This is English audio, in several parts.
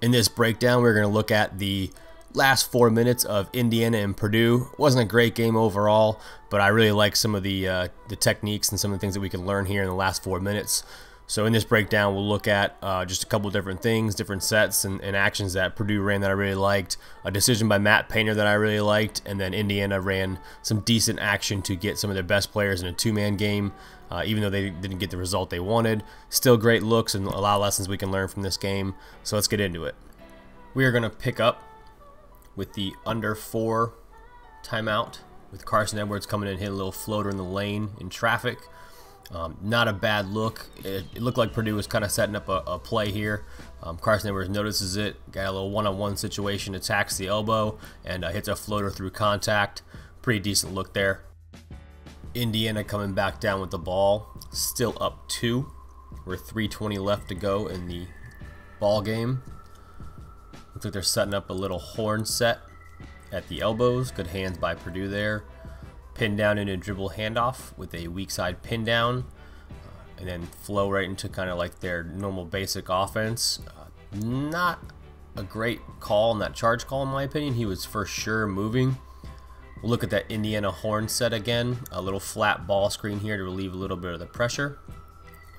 In this breakdown, we're going to look at the last 4 minutes of Indiana and Purdue. It wasn't a great game overall, but I really like some of the techniques and some of the things that we can learn here in the last 4 minutes. So in this breakdown, we'll look at just a couple different things, different sets and actions that Purdue ran that I really liked, a decision by Matt Painter that I really liked, and then Indiana ran some decent action to get some of their best players in a two-man game, even though they didn't get the result they wanted. Still great looks and a lot of lessons we can learn from this game, so let's get into it. We are going to pick up with the under 4 timeout with Carson Edwards coming in and hitting a little floater in the lane in traffic. Not a bad look. It looked like Purdue was kind of setting up a play here. Carson Edwards notices it, got a little one-on-one situation, attacks the elbow, and hits a floater through contact. Pretty decent look there. Indiana coming back down with the ball, still up 2. We're 3:20 left to go in the ball game. Looks like they're setting up a little horn set at the elbows. Good hands by Purdue there. Pin down into a dribble handoff with a weak side pin down, and then flow right into kind of like their normal basic offense. Not a great call on that charge call in my opinion. He was for sure moving. We'll look at that Indiana horn set again. A little flat ball screen here to relieve a little bit of the pressure.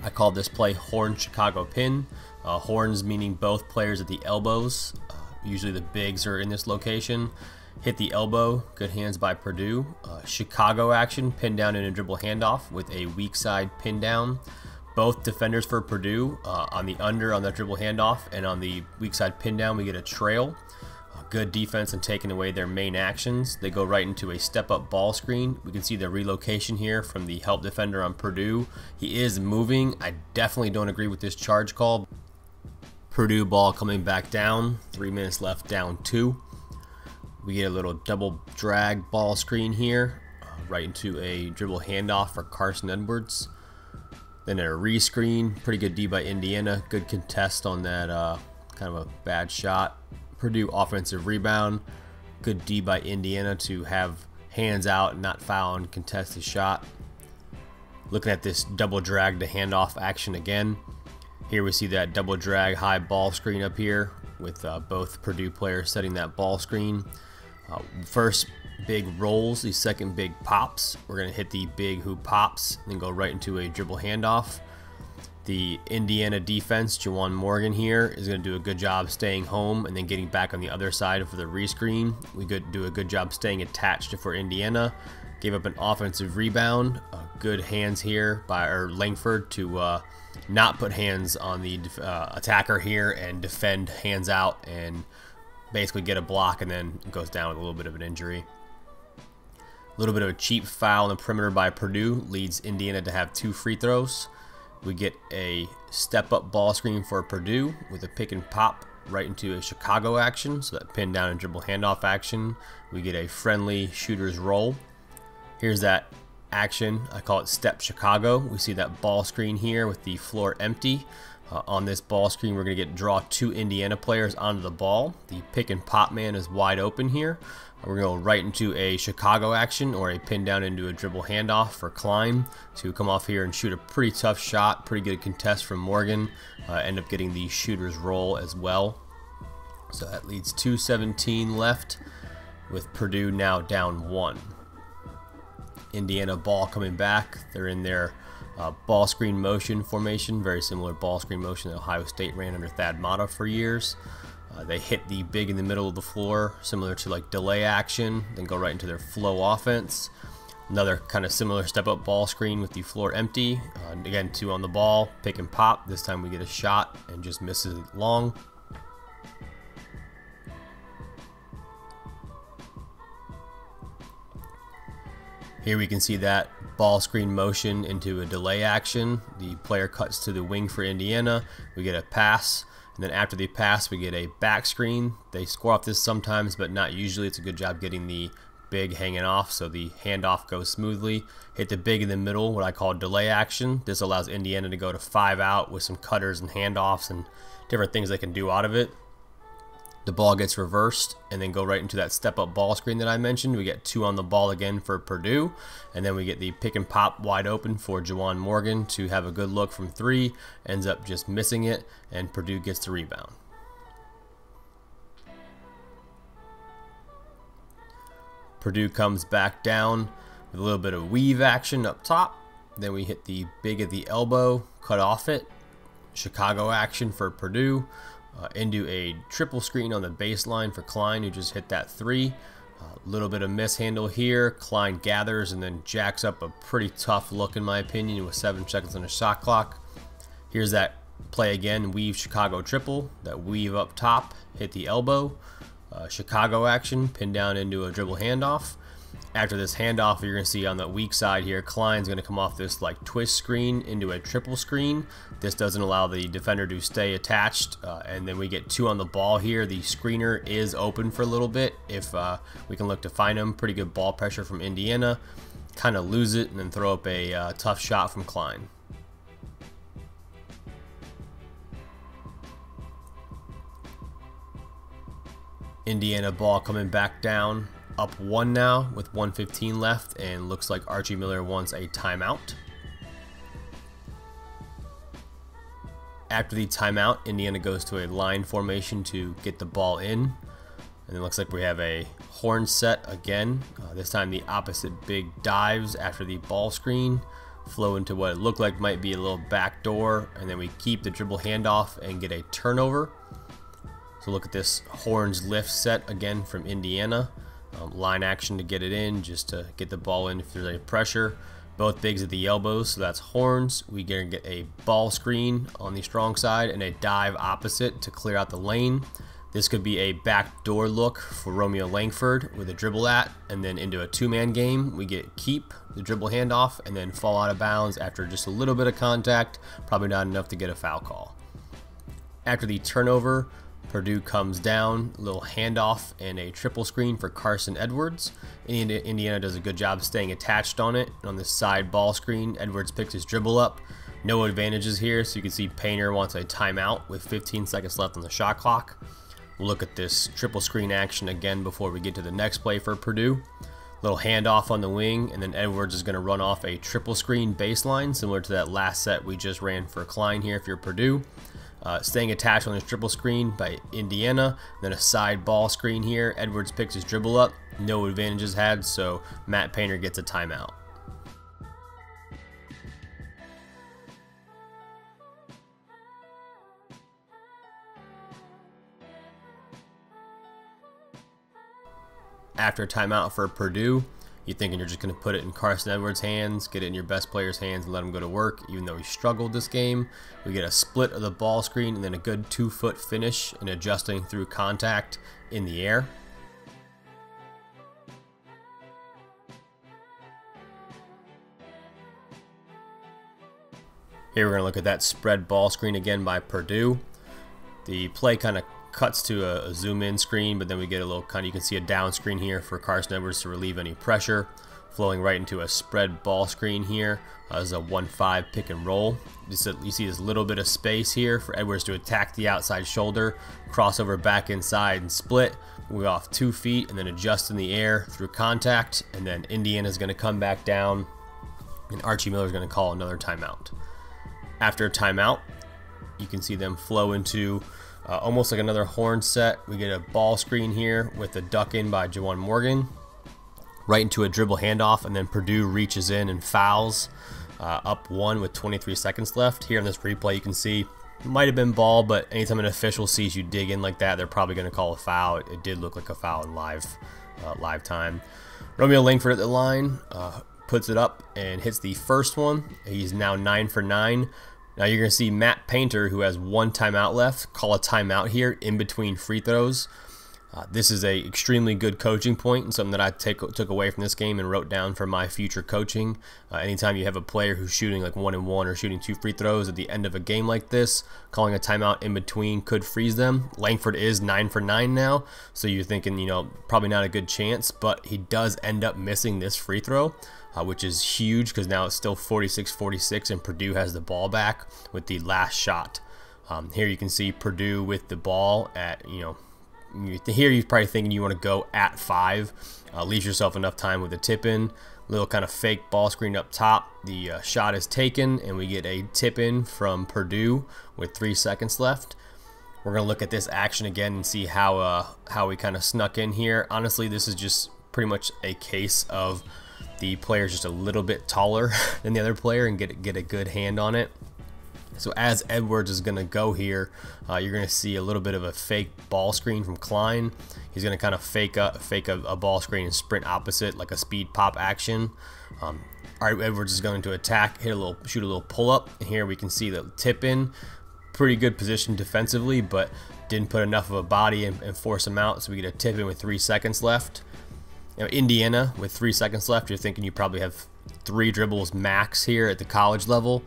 I called this play horn Chicago pin. Horns meaning both players at the elbows. Usually the bigs are in this location. Hit the elbow, good hands by Purdue. Chicago action, pin down in a dribble handoff with a weak side pin down. Both defenders for Purdue on the under on the dribble handoff, and on the weak side pin down we get a trail. Good defense and taking away their main actions. They go right into a step up ball screen. We can see the relocation here from the help defender on Purdue. He is moving. I definitely don't agree with this charge call. Purdue ball coming back down, 3 minutes left, down 2. We get a little double drag ball screen here, right into a dribble handoff for Carson Edwards. Then a rescreen, pretty good D by Indiana. Good contest on that kind of a bad shot. Purdue offensive rebound. Good D by Indiana to have hands out and not foul and contest the shot. Looking at this double drag to handoff action again. Here we see that double drag high ball screen up here with both Purdue players setting that ball screen. First big rolls, the second big pops. We're going to hit the big hoop pops, then go right into a dribble handoff. The Indiana defense, Juwan Morgan here, is going to do a good job staying home and then getting back on the other side for the rescreen. We could do a good job staying attached for Indiana. Gave up an offensive rebound. Good hands here by Langford to not put hands on the attacker here and defend hands out and basically get a block, and then it goes down with a little bit of an injury. A little bit of a cheap foul on the perimeter by Purdue leads Indiana to have 2 free throws. We get a step-up ball screen for Purdue with a pick and pop right into a Chicago action, so that pin down and dribble handoff action. We get a friendly shooter's roll. Here's that action. I call it step Chicago. We see that ball screen here with the floor empty. On this ball screen, we're going to draw 2 Indiana players onto the ball. The pick and pop man is wide open here. We're going to go right into a Chicago action or a pin down into a dribble handoff for Klein to come off here and shoot a pretty tough shot. Pretty good contest from Morgan. End up getting the shooter's roll as well. So that leads 2:17 left with Purdue now down 1. Indiana ball coming back. They're in their ball screen motion formation, very similar ball screen motion that Ohio State ran under Thad Matta for years. They hit the big in the middle of the floor, similar to like delay action, then go right into their flow offense. Another kind of similar step-up ball screen with the floor empty. Again, 2 on the ball, pick and pop. This time we get a shot and just misses it long. Here we can see that ball screen motion into a delay action. The player cuts to the wing for Indiana. We get a pass, and then after the pass we get a back screen. They score off this sometimes, but not usually. It's a good job getting the big hanging off, so the handoff goes smoothly. Hit the big in the middle, what I call delay action. This allows Indiana to go to 5 out with some cutters and handoffs and different things they can do out of it. The ball gets reversed and then go right into that step-up ball screen that I mentioned. We get 2 on the ball again for Purdue, and then we get the pick and pop wide open for Juwan Morgan to have a good look from 3. Ends up just missing it, and Purdue gets the rebound. Purdue comes back down with a little bit of weave action up top. Then we hit the big at the elbow, cut off it. Chicago action for Purdue. Into a triple screen on the baseline for Klein, who just hit that three. A little bit of mishandle here. Klein gathers and then jacks up a pretty tough look, in my opinion, with 7 seconds on the shot clock. Here's that play again, weave Chicago triple. That weave up top, hit the elbow. Chicago action, pinned down into a dribble handoff. After this handoff, you're going to see on the weak side here, Klein's going to come off this like twist screen into a triple screen. This doesn't allow the defender to stay attached, and then we get 2 on the ball here. The screener is open for a little bit if we can look to find him. Pretty good ball pressure from Indiana. Kind of lose it and then throw up a tough shot from Klein. Indiana ball coming back down. Up 1 now with 1:15 left, and looks like Archie Miller wants a timeout. After the timeout, Indiana goes to a line formation to get the ball in, and it looks like we have a horn set again. This time the opposite big dives after the ball screen, flow into what it looked like might be a little back door, and then we keep the dribble handoff and get a turnover. So look at this horns lift set again from Indiana. Line action to get it in, just to get the ball in if there's any pressure. Both bigs at the elbows, so that's horns. We're going to get a ball screen on the strong side and a dive opposite to clear out the lane. This could be a backdoor look for Romeo Langford with a dribble at, and then into a 2-man game. We get keep, the dribble handoff, and then fall out of bounds after just a little bit of contact, probably not enough to get a foul call. After the turnover, Purdue comes down, a little handoff and a triple screen for Carson Edwards. Indiana does a good job staying attached on it. On this side ball screen, Edwards picks his dribble up. No advantages here, so you can see Painter wants a timeout with 15 seconds left on the shot clock. We'll look at this triple screen action again before we get to the next play for Purdue. Little handoff on the wing, and then Edwards is going to run off a triple screen baseline, similar to that last set we just ran for Klein here if you're Purdue. Staying attached on this triple screen by Indiana, then a side ball screen here. Edwards picks his dribble up, no advantages had, so Matt Painter gets a timeout. After a timeout for Purdue, you're thinking you're just going to put it in Carson Edwards' hands, get it in your best player's hands, and let him go to work, even though he struggled this game. We get a split of the ball screen and then a good 2-foot finish and adjusting through contact in the air. Here we're going to look at that spread ball screen again by Purdue. The play kind of cuts to a zoom in screen, but then we get a little you can see a down screen here for Carson Edwards to relieve any pressure, flowing right into a spread ball screen here as a 1-5 pick and roll. You see this little bit of space here for Edwards to attack the outside shoulder, crossover back inside and split. We off 2 feet and then adjust in the air through contact, and then Indiana's going to come back down and Archie Miller's going to call another timeout. After a timeout, you can see them flow into almost like another horn set. We get a ball screen here with a duck in by Jawan Morgan, right into a dribble handoff, and then Purdue reaches in and fouls up 1 with 23 seconds left. Here in this replay, you can see it might have been ball, but anytime an official sees you dig in like that, they're probably going to call a foul. It did look like a foul in live time. Romeo Langford at the line puts it up and hits the first one. He's now 9 for 9. Now you're going to see Matt Painter, who has 1 timeout left, call a timeout here in between free throws. This is a extremely good coaching point and something that I took away from this game and wrote down for my future coaching. Anytime you have a player who's shooting like 1 and 1 or shooting 2 free throws at the end of a game like this, calling a timeout in between could freeze them. Langford is 9 for 9 now, so you're thinking, probably not a good chance, but he does end up missing this free throw. Which is huge because now it's still 46-46 and Purdue has the ball back with the last shot. Here you can see Purdue with the ball at, here you're probably thinking you want to go at 5. Leaves yourself enough time with the tip in. Little kind of fake ball screen up top. The shot is taken and we get a tip in from Purdue with 3 seconds left. We're going to look at this action again and see how we kind of snuck in here. Honestly, this is just pretty much a case of the player just a little bit taller than the other player and get a good hand on it. So as Edwards is going to go here, you're going to see a little bit of a fake ball screen from Klein. He's going to kind of fake a ball screen and sprint opposite, like a speed pop action. All right, Edwards is going to attack, shoot a little pull up. And here we can see the tip in. Pretty good position defensively, but didn't put enough of a body and force him out. So we get a tip in with 3 seconds left. You know, Indiana with 3 seconds left, you're thinking you probably have 3 dribbles max here at the college level.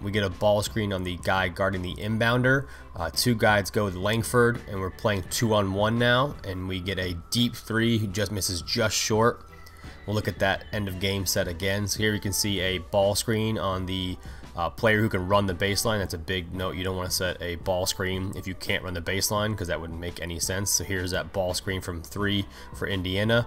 We get a ball screen on the guy guarding the inbounder. 2 guys go with Langford, and we're playing 2-on-1 now, and we get a deep 3 who just misses just short. We'll look at that end of game set again. So here you can see a ball screen on the player who can run the baseline. That's a big note. You don't want to set a ball screen if you can't run the baseline, because that wouldn't make any sense. So here's that ball screen from 3 for Indiana.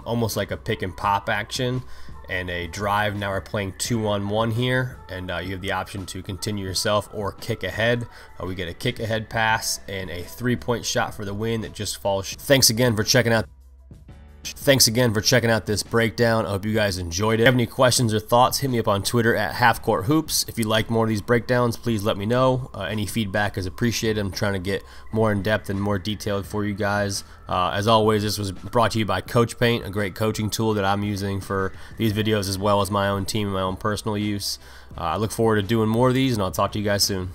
Almost like a pick and pop action and a drive. Now we're playing 2-on-1 here, and you have the option to continue yourself or kick ahead. We get a kick ahead pass and a 3-point shot for the win that just falls. Thanks again for checking out this breakdown. I hope you guys enjoyed it. If you have any questions or thoughts, hit me up on Twitter at halfcourthoops. If you like more of these breakdowns, please let me know. Any feedback is appreciated. I'm trying to get more in depth and more detailed for you guys. As always, this was brought to you by Coach Paint, a great coaching tool that I'm using for these videos as well as my own team and my own personal use. I look forward to doing more of these, and I'll talk to you guys soon.